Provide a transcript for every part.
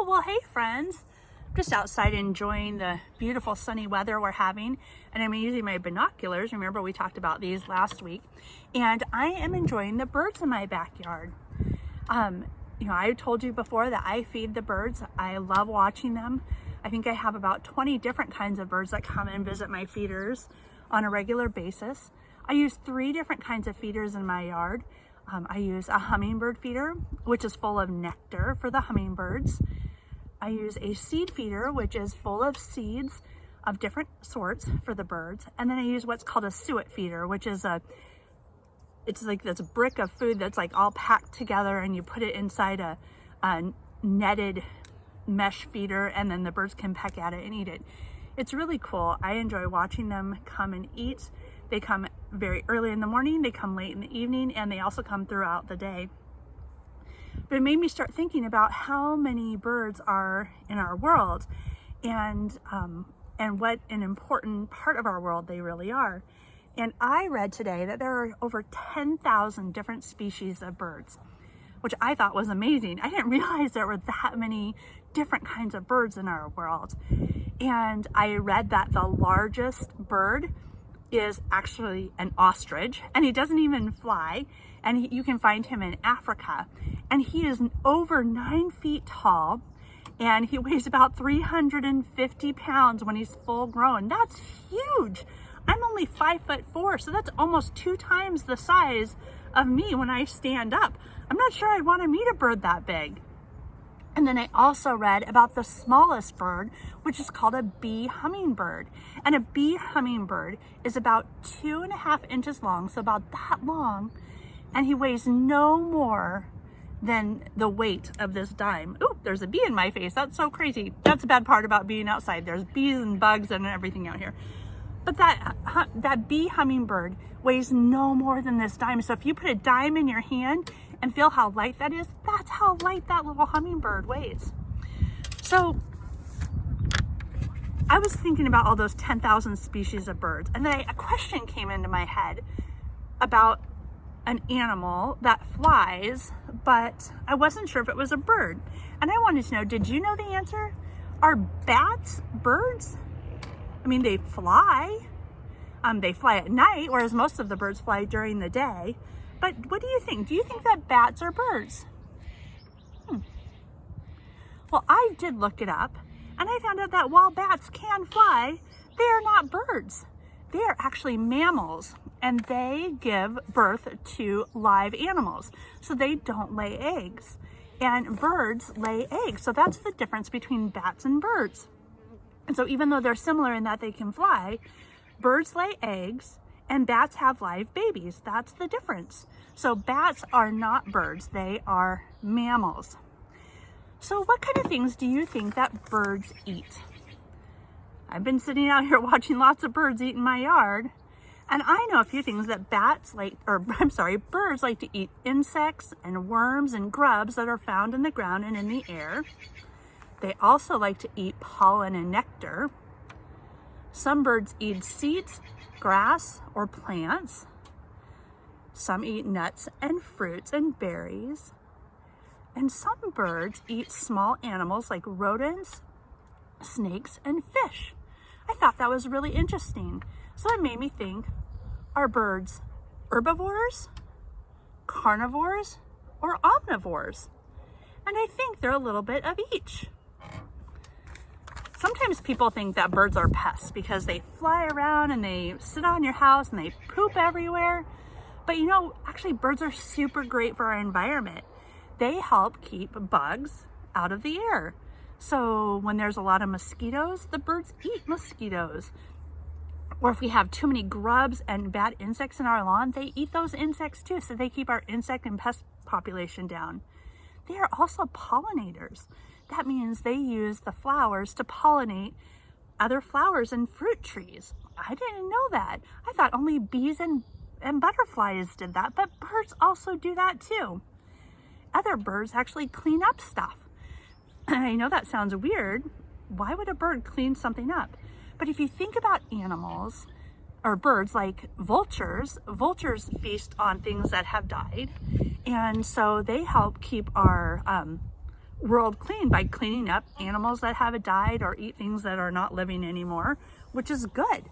Well, hey friends, just outside enjoying the beautiful sunny weather we're having, and I'm using my binoculars. Remember, we talked about these last week, and I am enjoying the birds in my backyard. I told you before that I feed the birds. I love watching them. I think I have about 20 different kinds of birds that come and visit my feeders on a regular basis. I use 3 different kinds of feeders in my yard. I use a hummingbird feeder, which is full of nectar for the hummingbirds. I use a seed feeder, which is full of seeds of different sorts for the birds. And then I use what's called a suet feeder, which is it's like this brick of food that's like all packed together, and you put it inside a netted mesh feeder, and then the birds can peck at it and eat it. It's really cool. I enjoy watching them come and eat. They come very early in the morning, they come late in the evening, and they also come throughout the day. But it made me start thinking about how many birds are in our world, and what an important part of our world they really are. And I read today that there are over 10,000 different species of birds, which I thought was amazing. I didn't realize there were that many different kinds of birds in our world. And I read that the largest bird is actually an ostrich, and he doesn't even fly, and you can find him in Africa. And he is over 9 feet tall, and he weighs about 350 pounds when he's full grown. That's huge. I'm only 5'4", so that's almost 2 times the size of me when I stand up. I'm not sure I'd want to meet a bird that big. And then I also read about the smallest bird, which is called a bee hummingbird. And a bee hummingbird is about 2.5 inches long, so about that long, and he weighs no more than the weight of this dime. Ooh, there's a bee in my face. That's so crazy. That's a bad part about being outside. There's bees and bugs and everything out here. But that bee hummingbird weighs no more than this dime. So if you put a dime in your hand and feel how light that is, that's how light that little hummingbird weighs. So I was thinking about all those 10,000 species of birds, and then a question came into my head about an animal that flies, but I wasn't sure if it was a bird. And I wanted to know, did you know the answer? Are bats birds? I mean, they fly. They fly at night, whereas most of the birds fly during the day. But what do you think? Do you think that bats are birds? Well, I did look it up, and I found out that while bats can fly, they are not birds. They are actually mammals, and they give birth to live animals. So they don't lay eggs. And birds lay eggs. So that's the difference between bats and birds. And so even though they're similar in that they can fly, birds lay eggs and bats have live babies. That's the difference. So bats are not birds, they are mammals. So what kind of things do you think that birds eat? I've been sitting out here watching lots of birds eat in my yard, and I know a few things that birds like to eat: insects and worms and grubs that are found in the ground and in the air. They also like to eat pollen and nectar. Some birds eat seeds, grass, or plants. Some eat nuts and fruits and berries. And some birds eat small animals like rodents, snakes, and fish. I thought that was really interesting. So it made me think, are birds herbivores, carnivores, or omnivores? And I think they're a little bit of each. Sometimes people think that birds are pests because they fly around and they sit on your house and they poop everywhere. But actually birds are super great for our environment. They help keep bugs out of the air. So when there's a lot of mosquitoes, the birds eat mosquitoes. Or if we have too many grubs and bad insects in our lawn, they eat those insects too. So they keep our insect and pest population down. They are also pollinators. That means they use the flowers to pollinate other flowers and fruit trees. I didn't know that. I thought only bees and butterflies did that, but birds also do that too. Other birds actually clean up stuff. I know that sounds weird. Why would a bird clean something up? But if you think about animals or birds like vultures feast on things that have died. And so they help keep our world clean by cleaning up animals that have died or eat things that are not living anymore, which is good.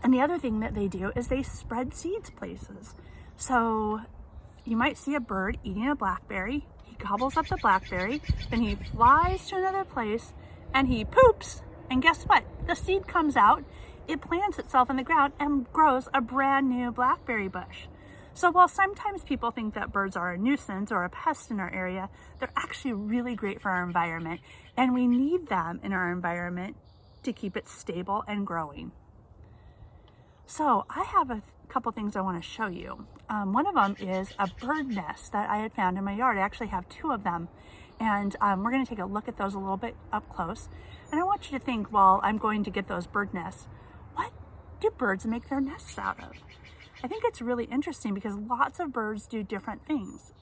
And the other thing that they do is they spread seeds places. So you might see a bird eating a blackberry. He gobbles up the blackberry, then he flies to another place and he poops. And guess what? The seed comes out, it plants itself in the ground and grows a brand new blackberry bush. So while sometimes people think that birds are a nuisance or a pest in our area, they're actually really great for our environment, and we need them in our environment to keep it stable and growing. So I have a couple things I want to show you. One of them is a bird nest that I had found in my yard. I actually have 2 of them, and we're going to take a look at those a little bit up close. And I want you to think, while I'm going to get those bird nests, what do birds make their nests out of? I think it's really interesting because lots of birds do different things.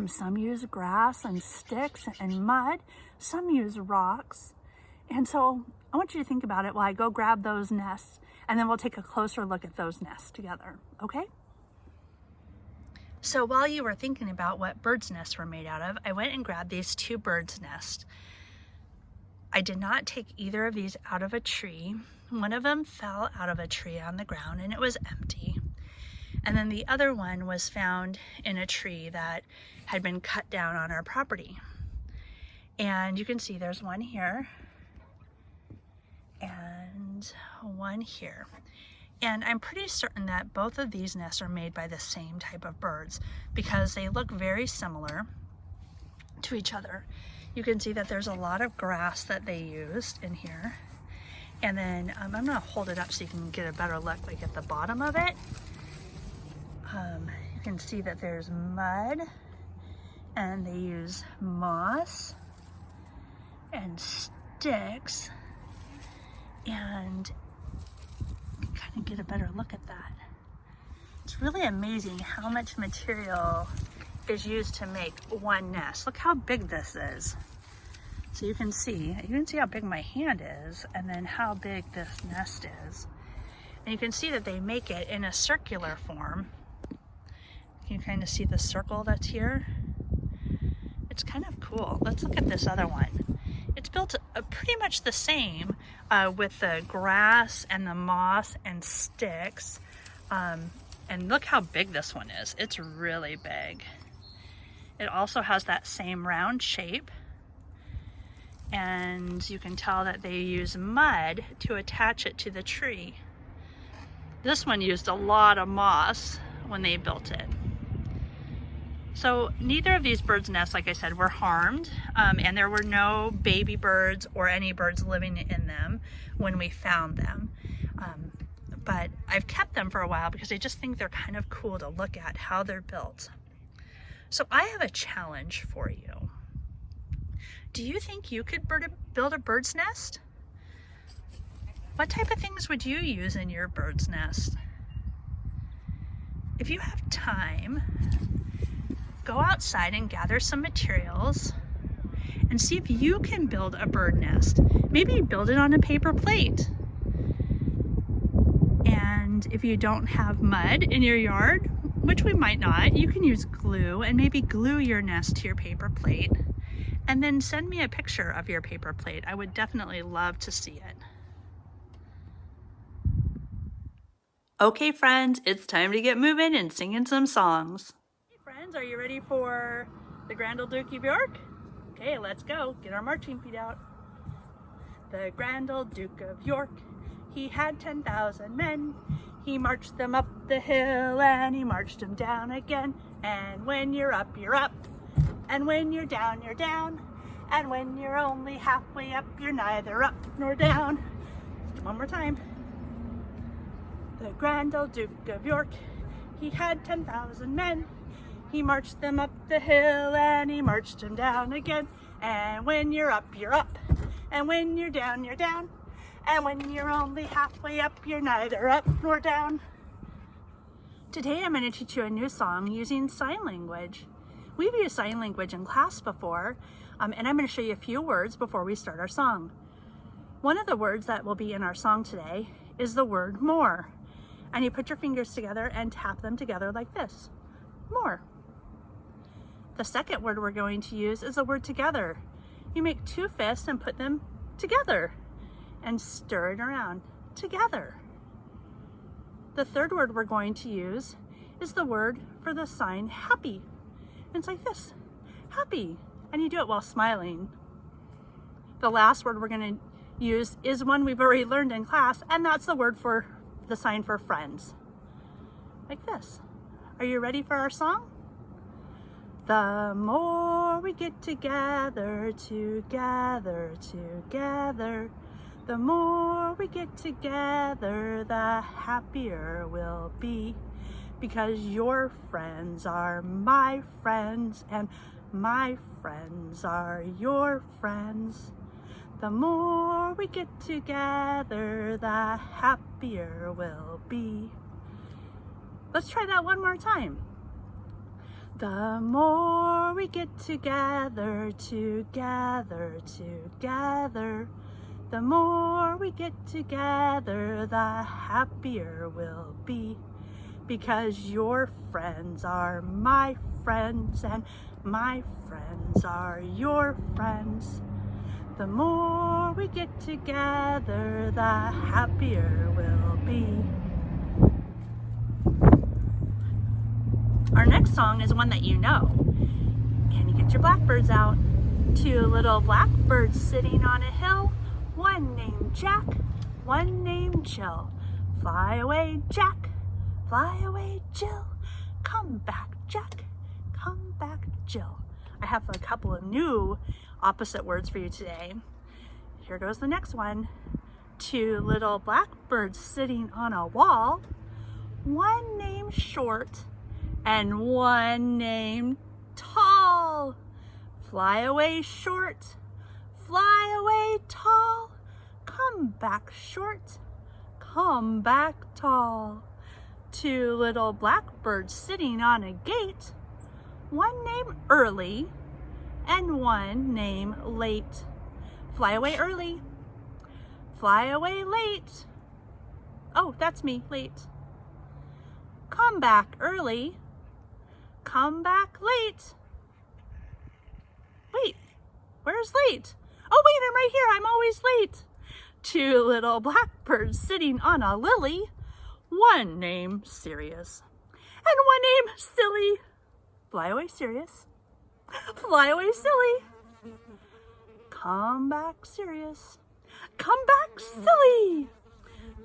Some use grass and sticks and mud. Some use rocks. And so I want you to think about it while I go grab those nests, and then we'll take a closer look at those nests together, okay? So while you were thinking about what birds' nests were made out of, I went and grabbed these 2 birds' nests. I did not take either of these out of a tree. One of them fell out of a tree on the ground and it was empty. And then the other one was found in a tree that had been cut down on our property. And you can see there's one here and one here. And I'm pretty certain that both of these nests are made by the same type of birds because they look very similar to each other. You can see that there's a lot of grass that they used in here. And then I'm gonna hold it up so you can get a better look like at the bottom of it. You can see that there's mud and they use moss and sticks, and kind of get a better look at that. It's really amazing how much material is used to make one nest. Look how big this is. So you can see how big my hand is and then how big this nest is. And you can see that they make it in a circular form. You can kind of see the circle that's here. It's kind of cool. Let's look at this other one. It's built pretty much the same with the grass and the moss and sticks. And look how big this one is. It's really big. It also has that same round shape. And you can tell that they use mud to attach it to the tree. This one used a lot of moss when they built it. So neither of these birds' nests, like I said, were harmed, and there were no baby birds or any birds living in them when we found them. But I've kept them for a while because I just think they're kind of cool to look at how they're built. So I have a challenge for you. Do you think you could build a bird's nest? What type of things would you use in your bird's nest? If you have time, go outside and gather some materials and see if you can build a bird nest. Maybe build it on a paper plate. And if you don't have mud in your yard, which we might not, you can use glue and maybe glue your nest to your paper plate. And then send me a picture of your paper plate. I would definitely love to see it. Okay, friends, it's time to get moving and singing some songs. Hey, friends, are you ready for the Grand Old Duke of York? Okay, let's go. Get our marching feet out. The Grand Old Duke of York, he had 10,000 men. He marched them up the hill and he marched them down again. And when you're up, you're up. And when you're down, you're down. And when you're only halfway up, you're neither up nor down. One more time. The Grand Old Duke of York, he had 10,000 men. He marched them up the hill and he marched them down again. And when you're up, you're up. And when you're down, you're down. And when you're only halfway up, you're neither up nor down. Today I'm going to teach you a new song using sign language. We've used sign language in class before, and I'm going to show you a few words before we start our song. One of the words that will be in our song today is the word more. And you put your fingers together and tap them together like this. More. The second word we're going to use is the word together. You make two fists and put them together and stir it around together. The third word we're going to use is the word for the sign happy. And it's like this, happy. And you do it while smiling. The last word we're going to use is one we've already learned in class, and that's the word for the sign for friends. Like this. Are you ready for our song? The more we get together, together, together, the more we get together, the happier we'll be. Because your friends are my friends, and my friends are your friends. The more we get together, the happier we'll be. Let's try that one more time. The more we get together, together, together, the more we get together, the happier we'll be. Because your friends are my friends, and my friends are your friends. The more we get together, the happier we'll be. Our next song is one that you know. Can you get your blackbirds out? Two little blackbirds sitting on a hill, one named Jack, one named Jill. Fly away, Jack, fly away, Jill. Come back, Jack, come back, Jill. I have a couple of new opposite words for you today. Here goes the next one. Two little blackbirds sitting on a wall, one named Short and one named Tall. Fly away, Short, fly away, Tall. Come back, Short, come back, Tall. Two little blackbirds sitting on a gate, one named Early and one named Late. Fly away, Early, fly away, Late. Oh, that's me, Late. Come back, Early, come back, Late. Wait, where's Late? Oh wait, I'm right here, I'm always late. Two little blackbirds sitting on a lily, one named Sirius and one named Silly. Fly away, Sirius, fly away, Silly. Come back, Sirius, come back, Silly.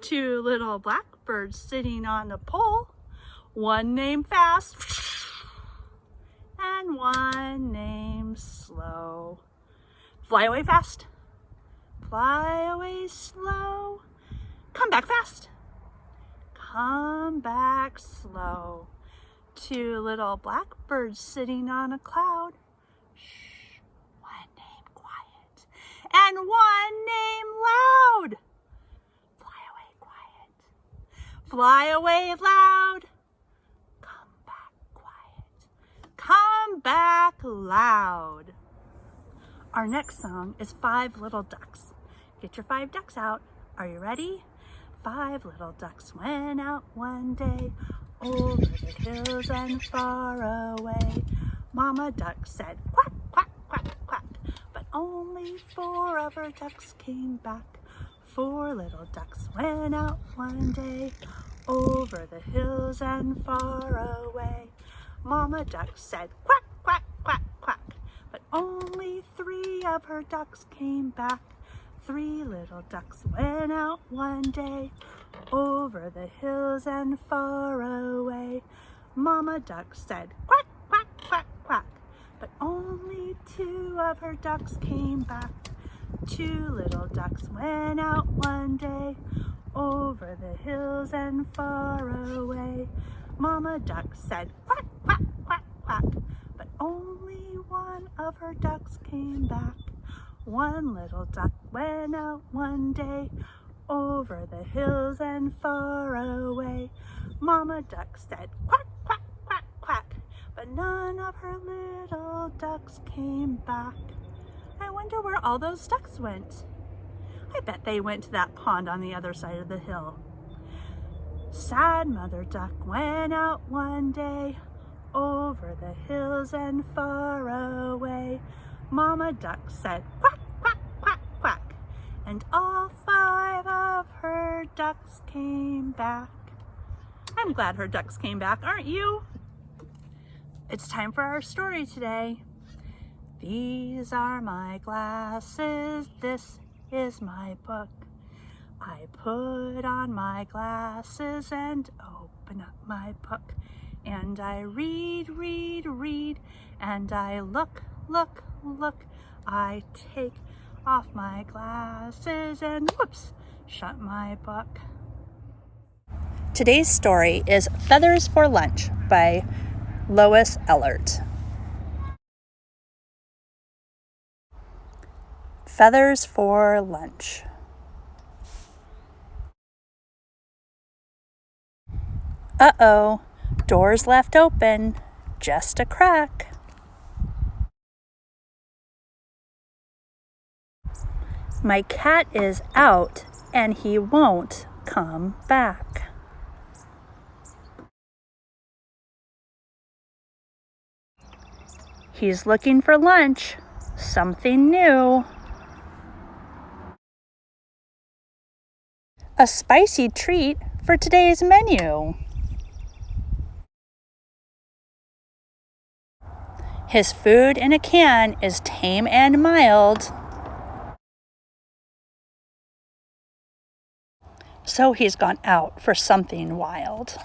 Two little blackbirds sitting on a pole, one named Fast and one named Slow. Fly away, Fast, fly away, Slow. Come back, Fast, come back, Slow. Two little blackbirds sitting on a cloud, shh, one named Quiet and one named Loud. Fly away, Quiet, fly away, Loud. Come back, Quiet, come back, Loud. Our next song is Five Little Ducks. Get your 5 ducks out. Are you ready? 5 little ducks went out one day over the hills and far away. Mama duck said quack, quack, quack, quack, but only 4 of her ducks came back. 4 little ducks went out one day over the hills and far away. Mama duck said quack, quack, quack, quack, but only 3 of her ducks came back. 3 little ducks went out one day over the hills and far away. Mama duck said quack, quack, quack, quack, but only 2 of her ducks came back. 2 little ducks went out one day over the hills and far away. Mama duck said quack, quack, quack, quack, but only 1 of her ducks came back. 1 little duck went out one day over the hills and far away. Mama duck said quack, quack, quack, quack, but none of her little ducks came back. I wonder where all those ducks went. I bet they went to that pond on the other side of the hill. Sad Mother Duck went out one day over the hills and far away, Mama Duck said quack, quack, quack, quack, and all 5 of her ducks came back. I'm glad her ducks came back, aren't you? It's time for our story today. These are my glasses, this is my book. I put on my glasses and open up my book. And I read, read, read, and I look, look, look. I take off my glasses and whoops, shut my book. Today's story is Feathers for Lunch by Lois Ehlert. Feathers for lunch. Uh-oh, doors left open, just a crack. My cat is out and he won't come back. He's looking for lunch, something new. A spicy treat for today's menu. His food in a can is tame and mild. So he's gone out for something wild.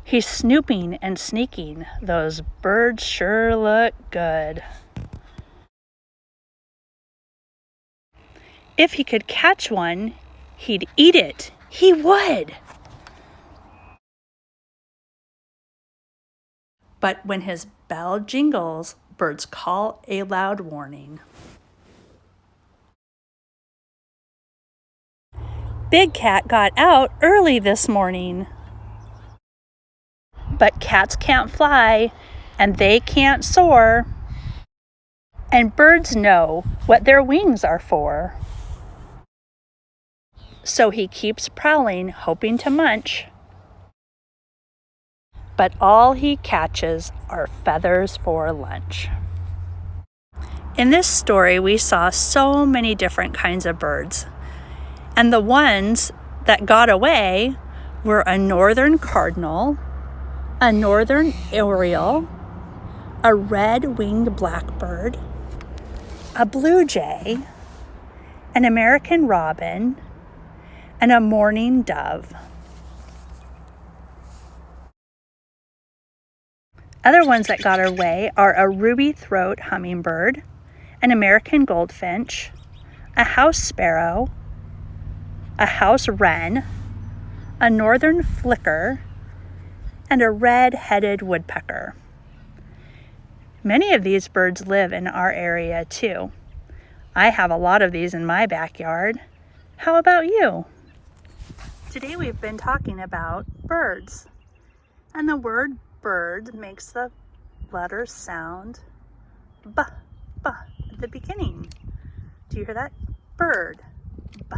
He's snooping and sneaking. Those birds sure look good. If he could catch one, he'd eat it. He would. But when his bell jingles, birds call a loud warning. Big Cat got out early this morning. But cats can't fly, and they can't soar. And birds know what their wings are for. So he keeps prowling, hoping to munch. But all he catches are feathers for lunch. In this story, we saw so many different kinds of birds. And the ones that got away were a northern cardinal, a northern oriole, a red-winged blackbird, a blue jay, an American robin, and a mourning dove. Other ones that got away are a ruby-throat hummingbird, an American goldfinch, a house sparrow, a house wren, a northern flicker, and a red-headed woodpecker. Many of these birds live in our area too. I have a lot of these in my backyard. How about you? Today we've been talking about birds, and the word bird makes the letter sound b, b at the beginning. Do you hear that? Bird, b,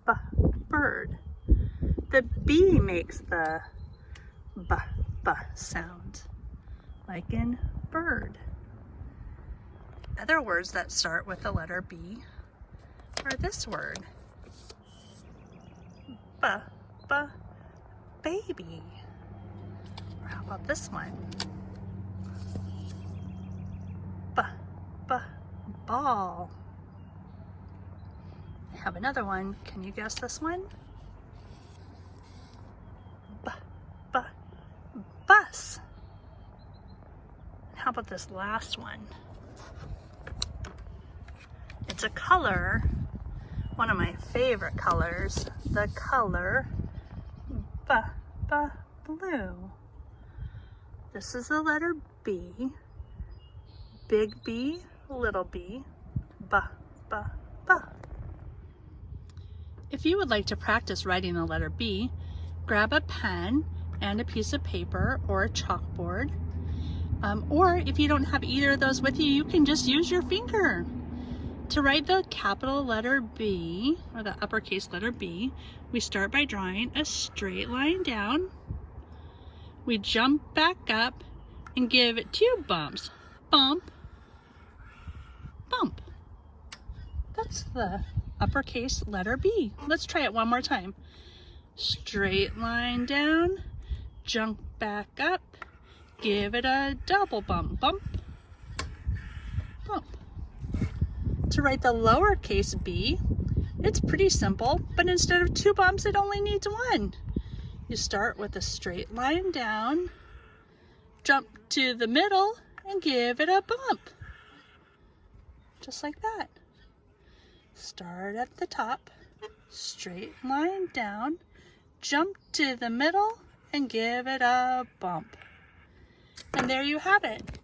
b, bird. The B makes the b, b sound, like in bird. Other words that start with the letter B are this word, b, b, baby. Or how about this one? B, b, ball. I have another one. Can you guess this one? B, b, bus. How about this last one? It's a color, one of my favorite colors, the color blue. This is the letter B, big B, little b, b. If you would like to practice writing the letter B, grab a pen and a piece of paper or a chalkboard. Or if you don't have either of those with you, you can just use your finger. To write the capital letter B, or the uppercase letter B, we start by drawing a straight line down we jump back up and give it 2 bumps. Bump, bump. That's the uppercase letter B. Let's try it one more time. Straight line down, jump back up, give it a double bump. Bump, bump. To write the lowercase b, it's pretty simple, but instead of 2 bumps, it only needs 1. You start with a straight line down, jump to the middle, and give it a bump. Just like that. Start at the top, straight line down, jump to the middle, and give it a bump. And there you have it,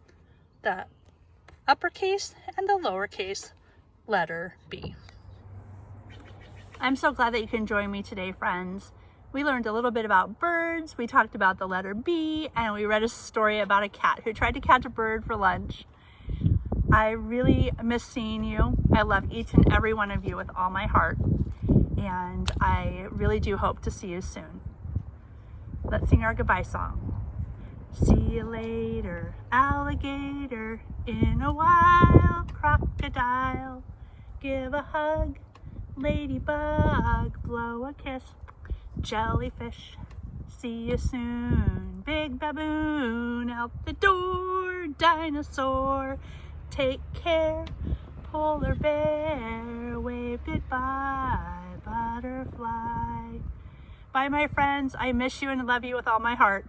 the uppercase and the lowercase letter B. I'm so glad that you can join me today, friends. We learned a little bit about birds, we talked about the letter B, and we read a story about a cat who tried to catch a bird for lunch. I really miss seeing you. I love each and every one of you with all my heart, and I really do hope to see you soon. Let's sing our goodbye song. See you later, alligator, in a while, crocodile. Give a hug, ladybug, blow a kiss, jellyfish. See you soon, big baboon, out the door, dinosaur. Take care, polar bear, wave goodbye, butterfly. Bye, my friends. I miss you and love you with all my heart.